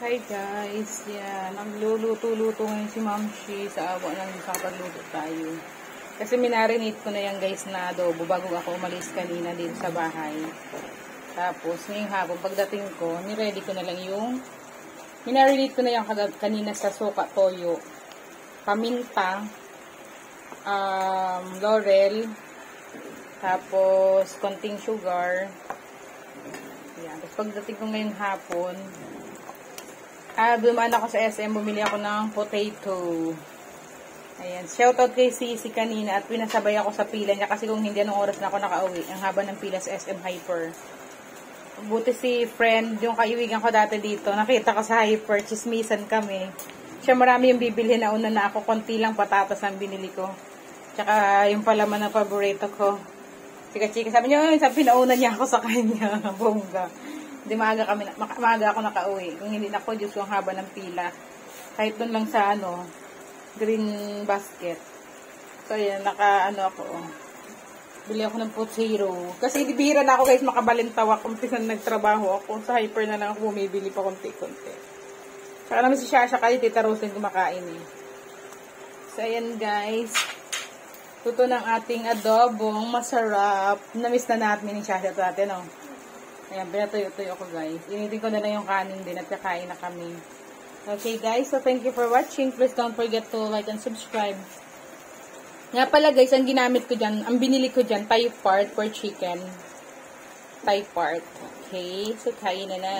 Hi guys, yan. Nagluluto-luto ngayon si Mamshi sa awa ng kapagluto tayo. Kasi minarinate ko na yan guys na adobo bago ako umalis kanina din sa bahay. Tapos, ngayong hapon, pagdating ko, niready ko na lang yung minarinate ko na yan kanina sa suka, toyo, paminta, laurel, tapos konting sugar. Yan. Tapos pagdating ko ngayong hapon, dumaan ako sa SM, bumili ako ng potato. Ayan. Shoutout kay Sisi kanina at pinasabay ako sa pila niya kasi kung hindi anong oras na ako nakauwi. Ang haba ng pila sa SM Hyper. Buti si friend, yung kaibigan ko dati dito, nakita ko sa Hyper, chismisan kami. Siya marami yung bibili na una na ako, konti lang patatas ang binili ko. Tsaka yung palaman ng paborito ko. Chika-chika, sabi niya, sabi nauna niya ako sa kanya. Bongga. Hindi maaga ako nakauwi. Kung hindi na ako, Diyos ko, ang haba ng pila. Kahit doon lang sa, green basket. So, ayan, ako. Bili ako ng potato. Kasi bibihira na ako, guys, makabalintawak. Umpisan nagtrabaho ako. Sa Hyper na lang ako bumibili pa konti-konti. Saka naman si Shasha kayo, Tita Rose din kumakain eh. So, ayan, guys. Luto ng ating adobong masarap. Namiss na natin ni Shasha dati, no? Ayan, pinatuyo-tuyo ko guys. Initin ko na lang yung kanin din at kakain na kami. Okay guys, so thank you for watching. Please don't forget to like and subscribe. Nga pala guys, ang ginamit ko dyan, ang binili ko dyan, Thai part for chicken. Thai part. Okay, so kain na na.